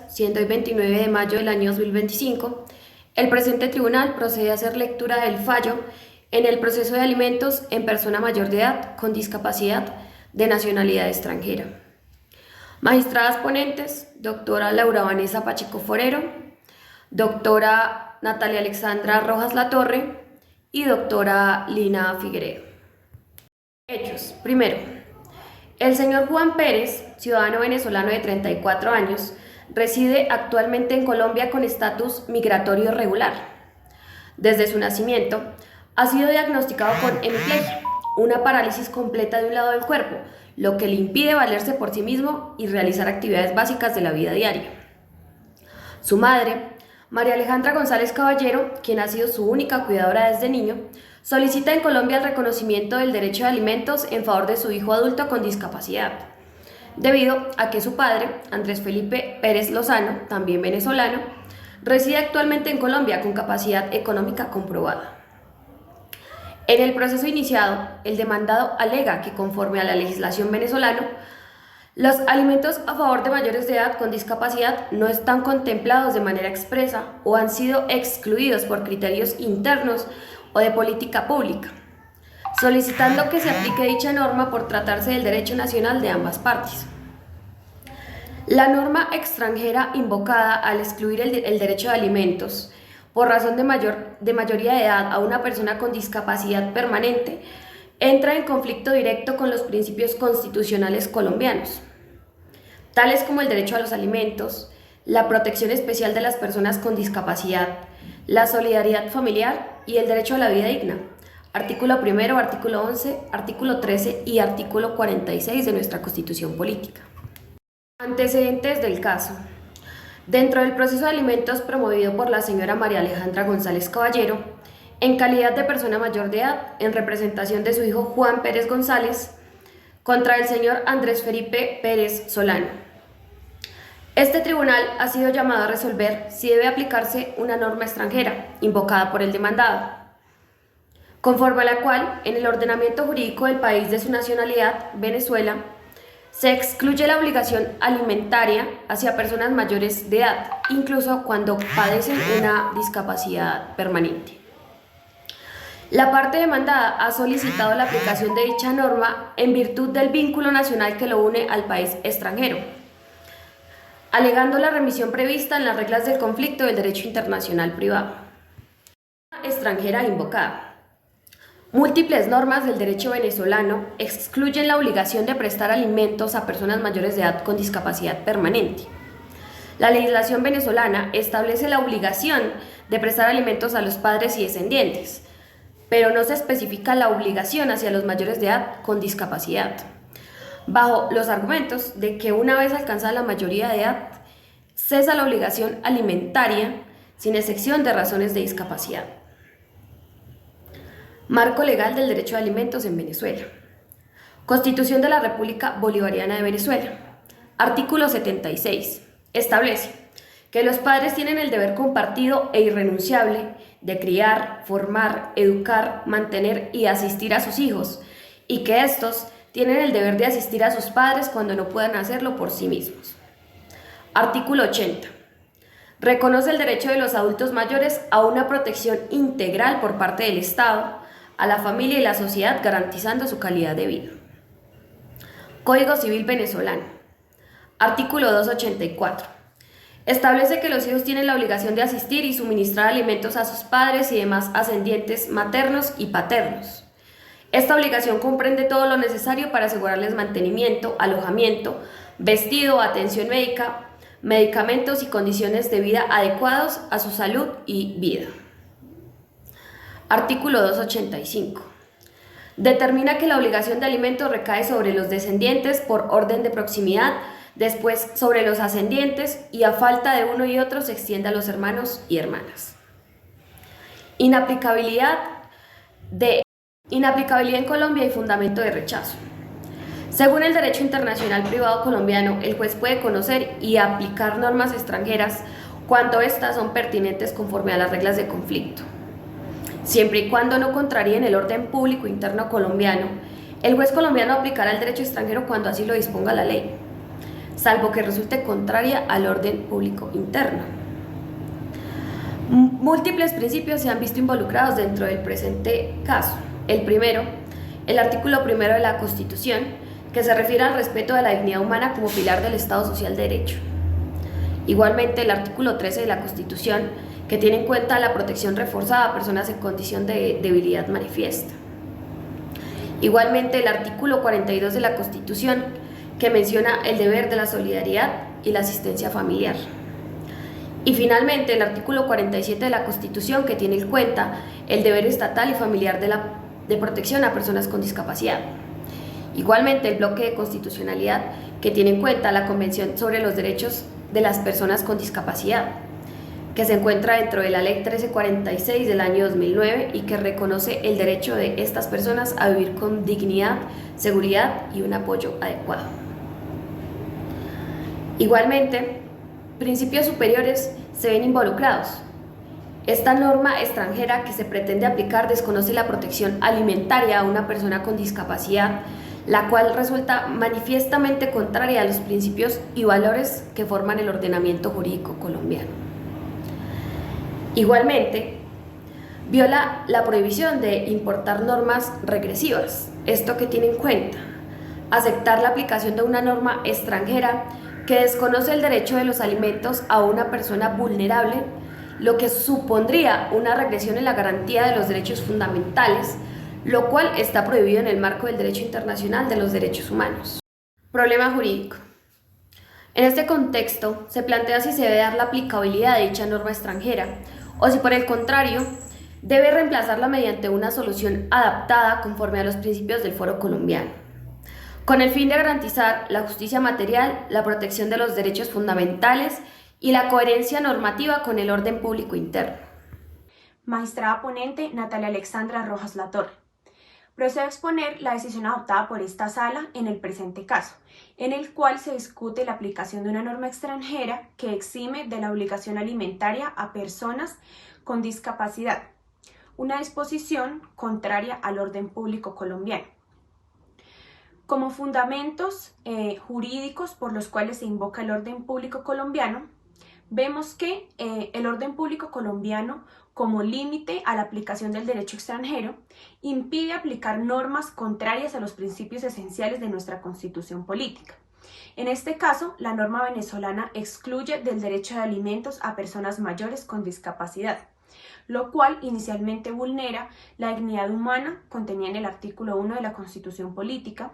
Siendo el 29 de mayo del año 2025, el presente tribunal procede a hacer lectura del fallo en el proceso de alimentos en persona mayor de edad con discapacidad de nacionalidad extranjera. Magistradas ponentes, doctora Laura Vanessa Pacheco Forero, doctora Natalia Alexandra Rojas Latorre y doctora Lina Figueredo. Hechos. Primero, el señor Juan Pérez, ciudadano venezolano de 34 años, reside actualmente en Colombia con estatus migratorio regular. Desde su nacimiento, ha sido diagnosticado con hemiplegia, una parálisis completa de un lado del cuerpo, lo que le impide valerse por sí mismo y realizar actividades básicas de la vida diaria. Su madre, María Alejandra González Caballero, quien ha sido su única cuidadora desde niño, solicita en Colombia el reconocimiento del derecho de alimentos en favor de su hijo adulto con discapacidad, debido a que su padre, Andrés Felipe Pérez Lozano, también venezolano, reside actualmente en Colombia con capacidad económica comprobada. En el proceso iniciado, el demandado alega que conforme a la legislación venezolana, los alimentos a favor de mayores de edad con discapacidad no están contemplados de manera expresa o han sido excluidos por criterios internos o de política pública, solicitando que se aplique dicha norma por tratarse del derecho nacional de ambas partes. La norma extranjera invocada al excluir el derecho de alimentos por razón de mayoría de edad a una persona con discapacidad permanente entra en conflicto directo con los principios constitucionales colombianos, tales como el derecho a los alimentos, la protección especial de las personas con discapacidad, la solidaridad familiar y el derecho a la vida digna. Artículo 1, artículo 11, artículo 13 y artículo 46 de nuestra Constitución Política. Antecedentes del caso. Dentro del proceso de alimentos promovido por la señora María Alejandra González Caballero, en calidad de persona mayor de edad, en representación de su hijo Juan Pérez González, contra el señor Andrés Felipe Pérez Solano. Este tribunal ha sido llamado a resolver si debe aplicarse una norma extranjera, invocada por el demandado, conforme a la cual, en el ordenamiento jurídico del país de su nacionalidad, Venezuela, se excluye la obligación alimentaria hacia personas mayores de edad, incluso cuando padecen una discapacidad permanente. La parte demandada ha solicitado la aplicación de dicha norma en virtud del vínculo nacional que lo une al país extranjero, alegando la remisión prevista en las reglas del conflicto del derecho internacional privado. Extranjera invocada. Múltiples normas del derecho venezolano excluyen la obligación de prestar alimentos a personas mayores de edad con discapacidad permanente. La legislación venezolana establece la obligación de prestar alimentos a los padres y descendientes, pero no se especifica la obligación hacia los mayores de edad con discapacidad, bajo los argumentos de que una vez alcanzada la mayoría de edad, cesa la obligación alimentaria sin excepción de razones de discapacidad. Marco legal del derecho de alimentos en Venezuela. Constitución de la República Bolivariana de Venezuela. Artículo 76. Establece que los padres tienen el deber compartido e irrenunciable de criar, formar, educar, mantener y asistir a sus hijos, y que estos tienen el deber de asistir a sus padres cuando no puedan hacerlo por sí mismos. Artículo 80. Reconoce el derecho de los adultos mayores a una protección integral por parte del Estado, a la familia y la sociedad, garantizando su calidad de vida. Código Civil venezolano. Artículo 284. Establece que los hijos tienen la obligación de asistir y suministrar alimentos a sus padres y demás ascendientes maternos y paternos. Esta obligación comprende todo lo necesario para asegurarles mantenimiento, alojamiento, vestido, atención médica, medicamentos y condiciones de vida adecuados a su salud y vida. Artículo 285. Determina que la obligación de alimento recae sobre los descendientes por orden de proximidad, después sobre los ascendientes y a falta de uno y otro se extiende a los hermanos y hermanas. Inaplicabilidad en Colombia y fundamento de rechazo. Según el derecho internacional privado colombiano, el juez puede conocer y aplicar normas extranjeras cuando éstas son pertinentes conforme a las reglas de conflicto. Siempre y cuando no contraríen el orden público interno colombiano, el juez colombiano aplicará el derecho extranjero cuando así lo disponga la ley. salvo que resulte contraria al orden público interno. Múltiples principios se han visto involucrados dentro del presente caso. El primero, el artículo 1 de la Constitución, que se refiere al respeto de la dignidad humana como pilar del Estado Social de Derecho. Igualmente, el artículo 13 de la Constitución, que tiene en cuenta la protección reforzada a personas en condición de debilidad manifiesta. Igualmente, el artículo 42 de la Constitución, que menciona el deber de la solidaridad y la asistencia familiar. Y finalmente, el artículo 47 de la Constitución, que tiene en cuenta el deber estatal y familiar de protección a personas con discapacidad. Igualmente, el bloque de constitucionalidad, que tiene en cuenta la Convención sobre los Derechos de las Personas con Discapacidad, que se encuentra dentro de la Ley 1346 del año 2009 y que reconoce el derecho de estas personas a vivir con dignidad, seguridad y un apoyo adecuado. Igualmente, principios superiores se ven involucrados. Esta norma extranjera que se pretende aplicar desconoce la protección alimentaria a una persona con discapacidad, la cual resulta manifiestamente contraria a los principios y valores que forman el ordenamiento jurídico colombiano. Igualmente, viola la prohibición de importar normas regresivas. Esto que tiene en cuenta, aceptar la aplicación de una norma extranjera que desconoce el derecho de los alimentos a una persona vulnerable, lo que supondría una regresión en la garantía de los derechos fundamentales, lo cual está prohibido en el marco del derecho internacional de los derechos humanos. Problema jurídico. En este contexto, se plantea si se debe dar la aplicabilidad de dicha norma extranjera o si por el contrario, debe reemplazarla mediante una solución adaptada conforme a los principios del Foro Colombiano, con el fin de garantizar la justicia material, la protección de los derechos fundamentales y la coherencia normativa con el orden público interno. Magistrada ponente Natalia Alexandra Rojas Latorre. Procedo a exponer la decisión adoptada por esta sala en el presente caso, en el cual se discute la aplicación de una norma extranjera que exime de la obligación alimentaria a personas con discapacidad, una disposición contraria al orden público colombiano. Como fundamentos jurídicos por los cuales se invoca el orden público colombiano, vemos que el orden público colombiano, como límite a la aplicación del derecho extranjero, impide aplicar normas contrarias a los principios esenciales de nuestra Constitución política. En este caso, la norma venezolana excluye del derecho de alimentos a personas mayores con discapacidad, lo cual inicialmente vulnera la dignidad humana contenida en el artículo 1 de la Constitución política,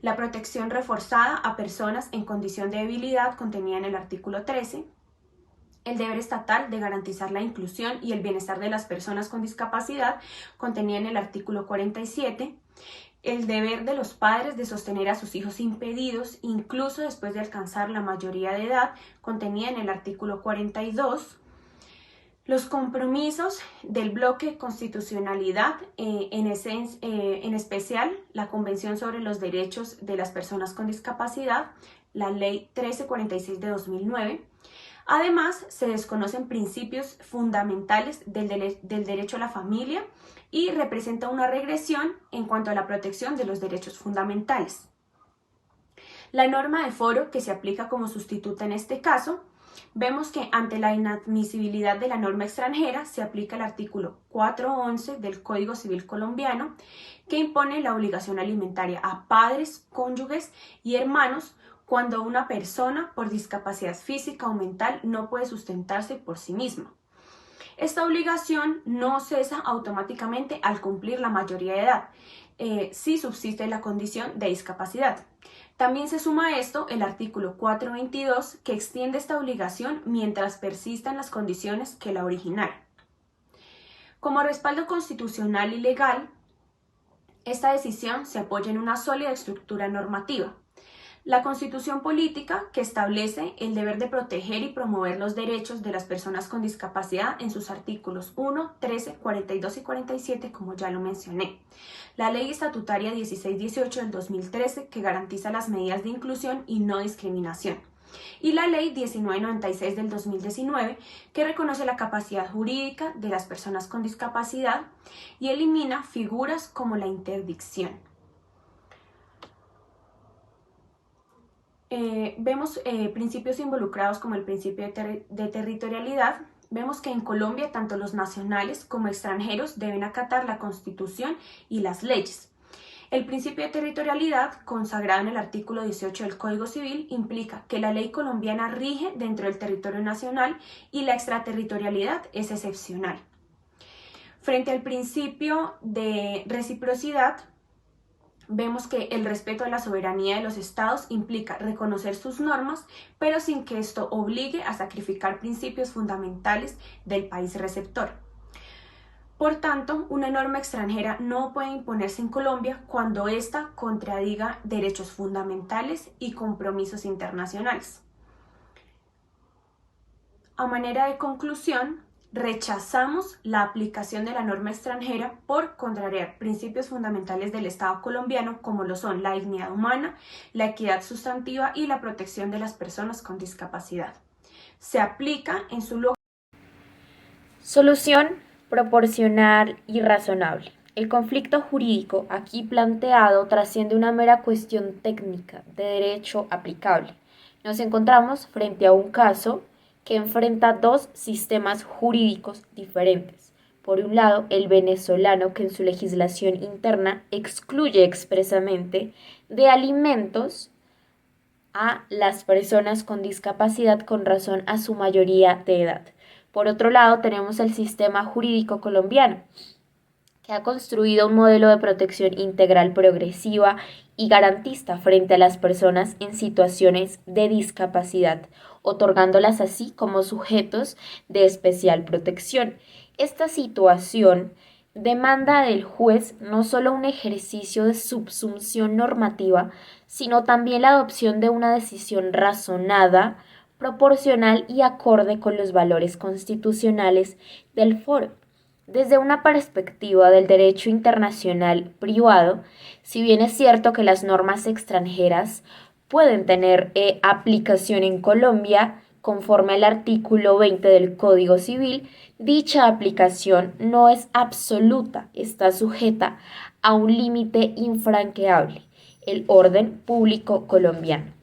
la protección reforzada a personas en condición de debilidad contenida en el artículo 13, el deber estatal de garantizar la inclusión y el bienestar de las personas con discapacidad, contenida en el artículo 47, el deber de los padres de sostener a sus hijos impedidos, incluso después de alcanzar la mayoría de edad, contenida en el artículo 42, los compromisos del bloque constitucionalidad, en especial la Convención sobre los Derechos de las Personas con Discapacidad, la Ley 1346 de 2009, Además, se desconocen principios fundamentales del derecho a la familia y representa una regresión en cuanto a la protección de los derechos fundamentales. La norma de foro que se aplica como sustituta en este caso, vemos que ante la inadmisibilidad de la norma extranjera se aplica el artículo 411 del Código Civil colombiano que impone la obligación alimentaria a padres, cónyuges y hermanos cuando una persona por discapacidad física o mental no puede sustentarse por sí misma. Esta obligación no cesa automáticamente al cumplir la mayoría de edad, si subsiste la condición de discapacidad. También se suma a esto el artículo 422 que extiende esta obligación mientras persistan las condiciones que la originaron. Como respaldo constitucional y legal, esta decisión se apoya en una sólida estructura normativa. La Constitución política, que establece el deber de proteger y promover los derechos de las personas con discapacidad en sus artículos 1, 13, 42 y 47, como ya lo mencioné. La Ley Estatutaria 1618 del 2013, que garantiza las medidas de inclusión y no discriminación. Y la Ley 1996 del 2019, que reconoce la capacidad jurídica de las personas con discapacidad y elimina figuras como la interdicción. Vemos principios involucrados como el principio de territorialidad. Vemos que en Colombia tanto los nacionales como extranjeros deben acatar la Constitución y las leyes. El principio de territorialidad, consagrado en el artículo 18 del Código Civil, implica que la ley colombiana rige dentro del territorio nacional y la extraterritorialidad es excepcional. Frente al principio de reciprocidad, vemos que el respeto a la soberanía de los estados implica reconocer sus normas, pero sin que esto obligue a sacrificar principios fundamentales del país receptor. Por tanto, una norma extranjera no puede imponerse en Colombia cuando ésta contradiga derechos fundamentales y compromisos internacionales. A manera de conclusión, rechazamos la aplicación de la norma extranjera por contrariar principios fundamentales del Estado colombiano como lo son la dignidad humana, la equidad sustantiva y la protección de las personas con discapacidad. Se aplica en su lugar. Solución proporcional y razonable. El conflicto jurídico aquí planteado trasciende una mera cuestión técnica de derecho aplicable. Nos encontramos frente a un caso que enfrenta dos sistemas jurídicos diferentes. Por un lado, el venezolano, que en su legislación interna excluye expresamente de alimentos a las personas con discapacidad con razón a su mayoría de edad. Por otro lado, tenemos el sistema jurídico colombiano, que ha construido un modelo de protección integral progresiva y garantista frente a las personas en situaciones de discapacidad, otorgándolas así como sujetos de especial protección. Esta situación demanda del juez no solo un ejercicio de subsunción normativa, sino también la adopción de una decisión razonada, proporcional y acorde con los valores constitucionales del foro. Desde una perspectiva del derecho internacional privado, si bien es cierto que las normas extranjeras pueden tener aplicación en Colombia, conforme al artículo 20 del Código Civil, dicha aplicación no es absoluta, está sujeta a un límite infranqueable, el orden público colombiano.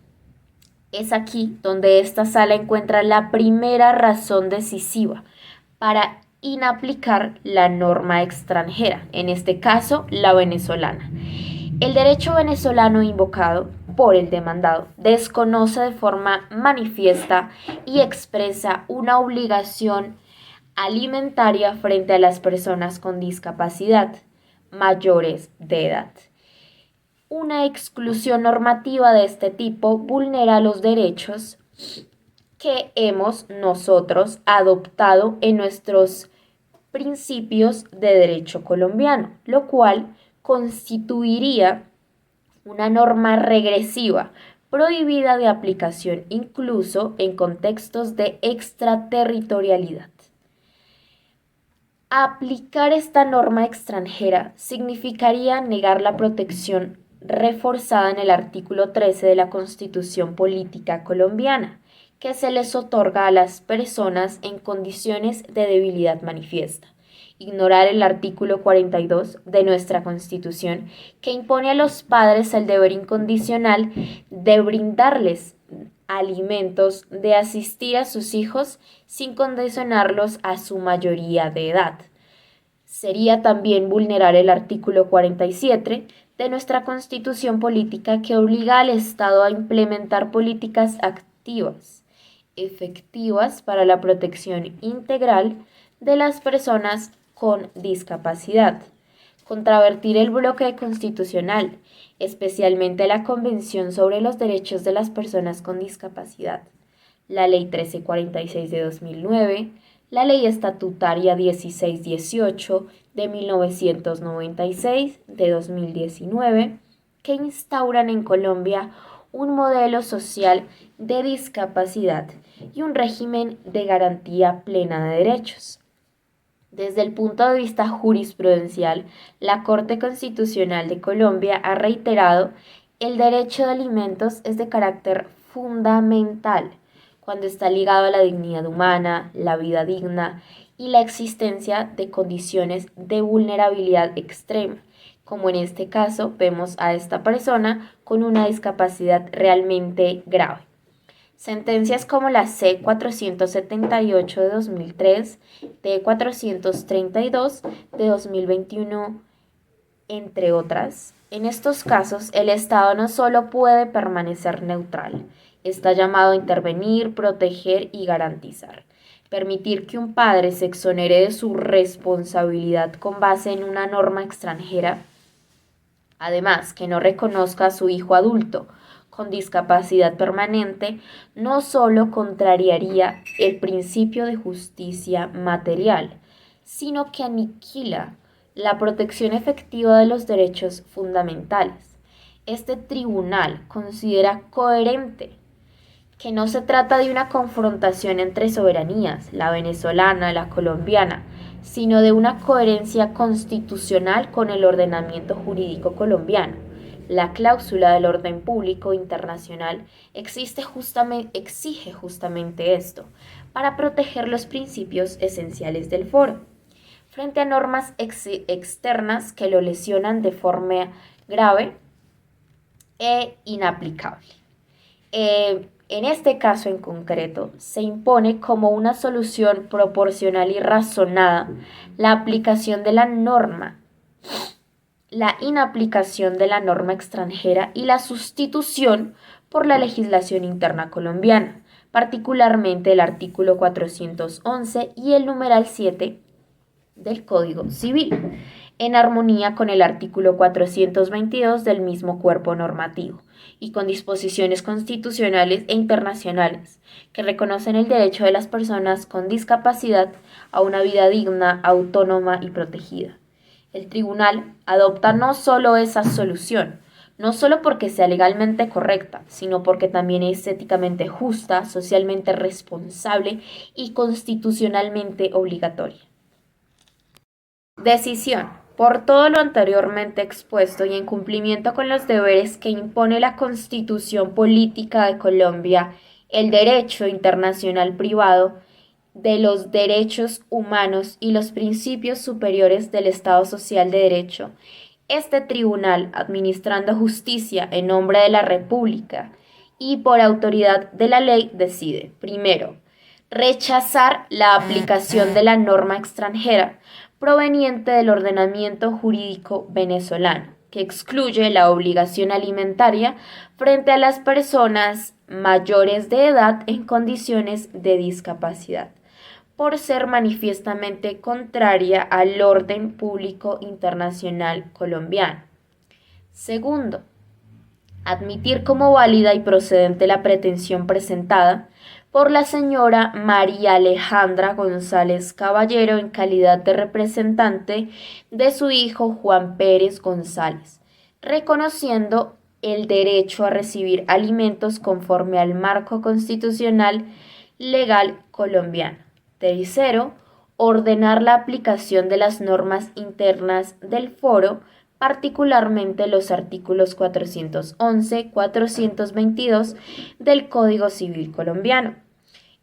Es aquí donde esta sala encuentra la primera razón decisiva para inaplicar la norma extranjera, en este caso la venezolana. El derecho venezolano invocado por el demandado desconoce de forma manifiesta y expresa una obligación alimentaria frente a las personas con discapacidad mayores de edad. Una exclusión normativa de este tipo vulnera los derechos que hemos nosotros adoptado en nuestros principios de derecho colombiano, lo cual constituiría una norma regresiva, prohibida de aplicación incluso en contextos de extraterritorialidad. Aplicar esta norma extranjera significaría negar la protección reforzada en el artículo 13 de la Constitución Política Colombiana, que se les otorga a las personas en condiciones de debilidad manifiesta. Ignorar el artículo 42 de nuestra Constitución, que impone a los padres el deber incondicional de brindarles alimentos, de asistir a sus hijos sin condicionarlos a su mayoría de edad. Sería también vulnerar el artículo 47 de nuestra Constitución Política, que obliga al Estado a implementar políticas activas, efectivas para la protección integral de las personas con discapacidad, contravertir el bloque constitucional, especialmente la Convención sobre los Derechos de las Personas con Discapacidad, la Ley 1346 de 2009, la Ley Estatutaria 1618 de 1996 de 2019, que instauran en Colombia un modelo social de discapacidad y un régimen de garantía plena de derechos. Desde el punto de vista jurisprudencial, la Corte Constitucional de Colombia ha reiterado el derecho de alimentos es de carácter fundamental cuando está ligado a la dignidad humana, la vida digna y la existencia de condiciones de vulnerabilidad extrema, como en este caso vemos a esta persona con una discapacidad realmente grave. Sentencias como la C-478 de 2003, T-432 de 2021, entre otras. En estos casos, el Estado no solo puede permanecer neutral, está llamado a intervenir, proteger y garantizar. Permitir que un padre se exonere de su responsabilidad con base en una norma extranjera, además que no reconozca a su hijo adulto con discapacidad permanente, no solo contrariaría el principio de justicia material, sino que aniquila la protección efectiva de los derechos fundamentales. Este tribunal considera coherente que no se trata de una confrontación entre soberanías, la venezolana, la colombiana, sino de una coherencia constitucional con el ordenamiento jurídico colombiano. La cláusula del orden público internacional exige justamente esto, para proteger los principios esenciales del foro, frente a normas externas que lo lesionan de forma grave e inaplicable. En este caso en concreto, se impone como una solución proporcional y razonada la aplicación de la norma, la inaplicación de la norma extranjera y la sustitución por la legislación interna colombiana, particularmente el artículo 411 y el numeral 7 del Código Civil, en armonía con el artículo 422 del mismo cuerpo normativo y con disposiciones constitucionales e internacionales que reconocen el derecho de las personas con discapacidad a una vida digna, autónoma y protegida. El tribunal adopta no solo esa solución, no solo porque sea legalmente correcta, sino porque también es éticamente justa, socialmente responsable y constitucionalmente obligatoria. Decisión. Por todo lo anteriormente expuesto y en cumplimiento con los deberes que impone la Constitución Política de Colombia, el derecho internacional privado de los derechos humanos y los principios superiores del Estado Social de Derecho, este tribunal, administrando justicia en nombre de la República y por autoridad de la ley, decide, primero, rechazar la aplicación de la norma extranjera proveniente del ordenamiento jurídico venezolano, que excluye la obligación alimentaria frente a las personas mayores de edad en condiciones de discapacidad, por ser manifiestamente contraria al orden público internacional colombiano. Segundo, admitir como válida y procedente la pretensión presentada por la señora María Alejandra González Caballero en calidad de representante de su hijo Juan Pérez González, reconociendo el derecho a recibir alimentos conforme al marco constitucional legal colombiano. Tercero, ordenar la aplicación de las normas internas del foro, particularmente los artículos 411, 422 del Código Civil colombiano,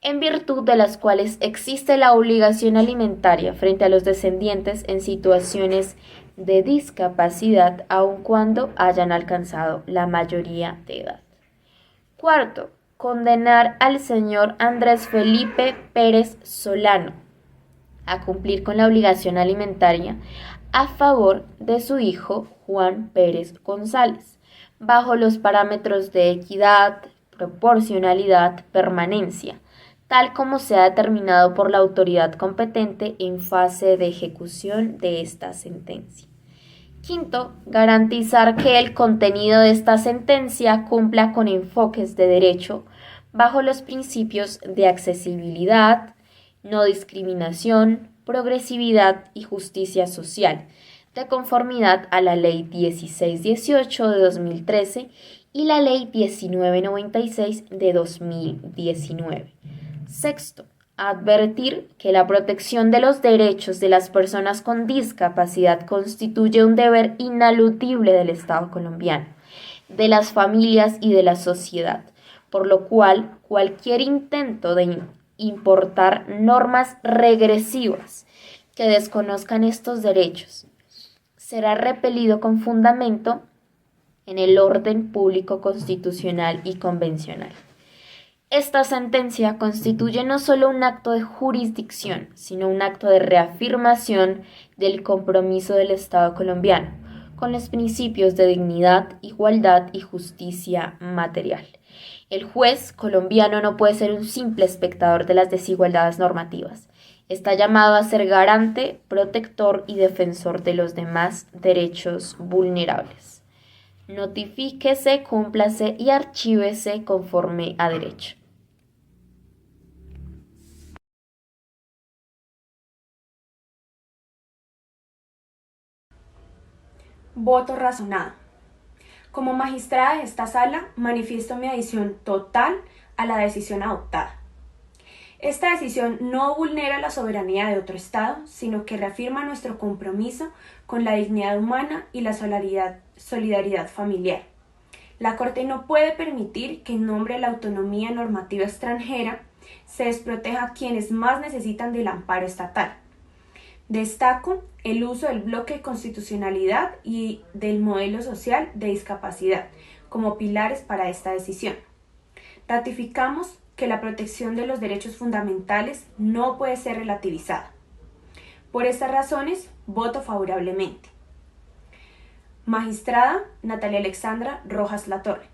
en virtud de las cuales existe la obligación alimentaria frente a los descendientes en situaciones de discapacidad, aun cuando hayan alcanzado la mayoría de edad. Cuarto, condenar al señor Andrés Felipe Pérez Solano a cumplir con la obligación alimentaria a favor de su hijo Juan Pérez González, bajo los parámetros de equidad, proporcionalidad, permanencia, tal como sea determinado por la autoridad competente en fase de ejecución de esta sentencia. Quinto, garantizar que el contenido de esta sentencia cumpla con enfoques de derecho bajo los principios de accesibilidad, no discriminación, progresividad y justicia social, de conformidad a la Ley 1618 de 2013 y la Ley 1996 de 2019. Sexto, advertir que la protección de los derechos de las personas con discapacidad constituye un deber ineludible del Estado colombiano, de las familias y de la sociedad, por lo cual cualquier intento de importar normas regresivas que desconozcan estos derechos será repelido con fundamento en el orden público constitucional y convencional. Esta sentencia constituye no solo un acto de jurisdicción, sino un acto de reafirmación del compromiso del Estado colombiano con los principios de dignidad, igualdad y justicia material. El juez colombiano no puede ser un simple espectador de las desigualdades normativas. Está llamado a ser garante, protector y defensor de los demás derechos vulnerables. Notifíquese, cúmplase y archívese conforme a derecho. Voto razonado. Como magistrada de esta sala, manifiesto mi adhesión total a la decisión adoptada. Esta decisión no vulnera la soberanía de otro Estado, sino que reafirma nuestro compromiso con la dignidad humana y la solidaridad familiar. La Corte no puede permitir que en nombre de la autonomía normativa extranjera se desproteja a quienes más necesitan del amparo estatal. Destaco el uso del bloque de constitucionalidad y del modelo social de discapacidad como pilares para esta decisión. Ratificamos que la protección de los derechos fundamentales no puede ser relativizada. Por estas razones, voto favorablemente. Magistrada Natalia Alexandra Rojas Latorre.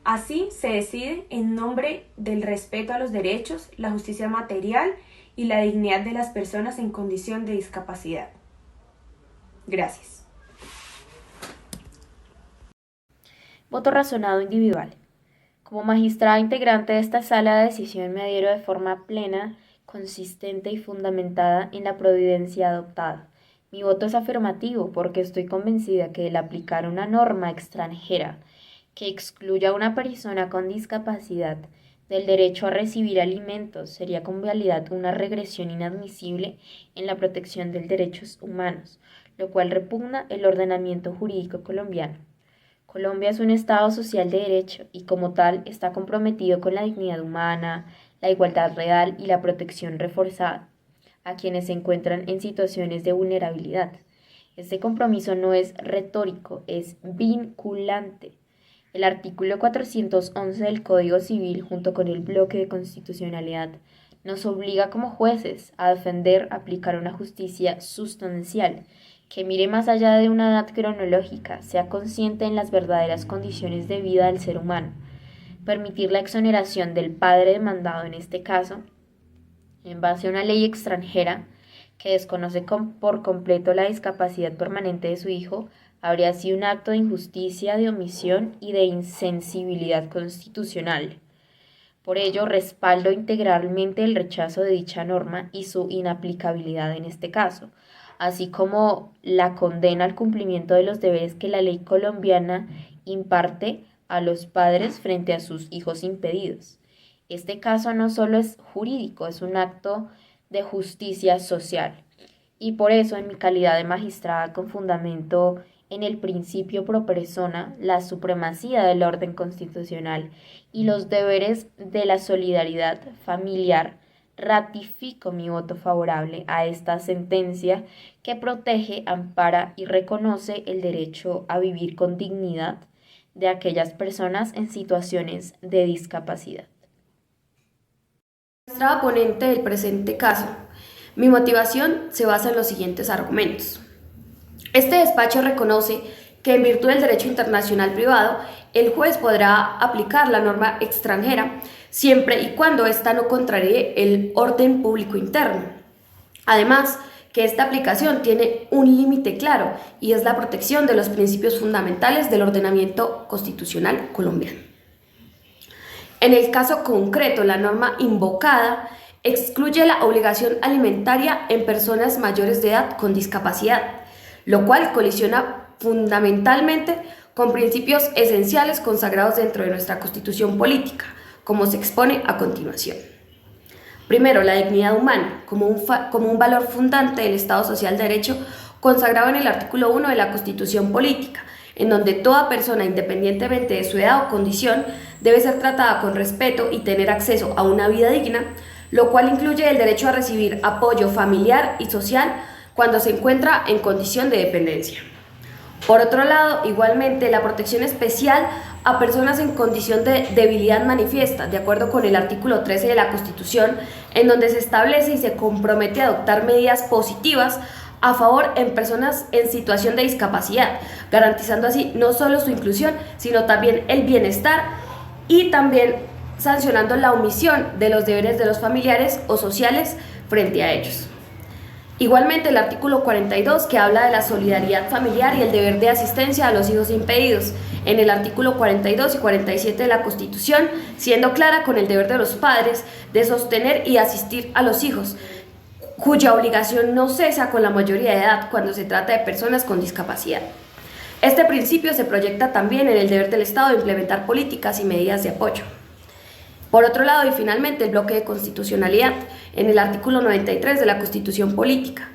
Así se decide en nombre del respeto a los derechos, la justicia material y la dignidad de las personas en condición de discapacidad. Gracias. Voto razonado individual. Como magistrada integrante de esta sala de decisión me adhiero de forma plena, consistente y fundamentada en la providencia adoptada. Mi voto es afirmativo porque estoy convencida que el aplicar una norma extranjera que excluya a una persona con discapacidad del derecho a recibir alimentos sería con validad una regresión inadmisible en la protección de derechos humanos, lo cual repugna el ordenamiento jurídico colombiano. Colombia es un Estado social de derecho y como tal está comprometido con la dignidad humana, la igualdad real y la protección reforzada a quienes se encuentran en situaciones de vulnerabilidad. Este compromiso no es retórico, es vinculante. El artículo 411 del Código Civil, junto con el bloque de constitucionalidad, nos obliga como jueces a defender, aplicar una justicia sustancial que mire más allá de una edad cronológica, sea consciente en las verdaderas condiciones de vida del ser humano, permitir la exoneración del padre demandado en este caso, en base a una ley extranjera que desconoce por completo la discapacidad permanente de su hijo, habría sido un acto de injusticia, de omisión y de insensibilidad constitucional. Por ello, respaldo integralmente el rechazo de dicha norma y su inaplicabilidad en este caso, así como la condena al cumplimiento de los deberes que la ley colombiana imparte a los padres frente a sus hijos impedidos. Este caso no solo es jurídico, es un acto de justicia social. Y por eso, en mi calidad de magistrada con fundamento en el principio pro persona, la supremacía del orden constitucional y los deberes de la solidaridad familiar, ratifico mi voto favorable a esta sentencia que protege, ampara y reconoce el derecho a vivir con dignidad de aquellas personas en situaciones de discapacidad. Magistrada ponente del presente caso, mi motivación se basa en los siguientes argumentos. Este despacho reconoce que en virtud del derecho internacional privado, el juez podrá aplicar la norma extranjera siempre y cuando ésta no contraríe el orden público interno. Además, que esta aplicación tiene un límite claro y es la protección de los principios fundamentales del ordenamiento constitucional colombiano. En el caso concreto, la norma invocada excluye la obligación alimentaria en personas mayores de edad con discapacidad, lo cual colisiona fundamentalmente con principios esenciales consagrados dentro de nuestra Constitución política, como se expone a continuación. Primero, la dignidad humana, como un valor fundante del Estado Social de Derecho, consagrado en el artículo 1 de la Constitución política, en donde toda persona, independientemente de su edad o condición, debe ser tratada con respeto y tener acceso a una vida digna, lo cual incluye el derecho a recibir apoyo familiar y social cuando se encuentra en condición de dependencia. Por otro lado, igualmente, la protección especial a personas en condición de debilidad manifiesta, de acuerdo con el artículo 13 de la Constitución, en donde se establece y se compromete a adoptar medidas positivas a favor en personas en situación de discapacidad, garantizando así no solo su inclusión, sino también el bienestar y también sancionando la omisión de los deberes de los familiares o sociales frente a ellos. Igualmente el artículo 42, que habla de la solidaridad familiar y el deber de asistencia a los hijos impedidos, en el artículo 42 y 47 de la Constitución, siendo clara con el deber de los padres de sostener y asistir a los hijos, cuya obligación no cesa con la mayoría de edad cuando se trata de personas con discapacidad. Este principio se proyecta también en el deber del Estado de implementar políticas y medidas de apoyo. Por otro lado, y finalmente, el bloque de constitucionalidad, en el artículo 93 de la Constitución Política,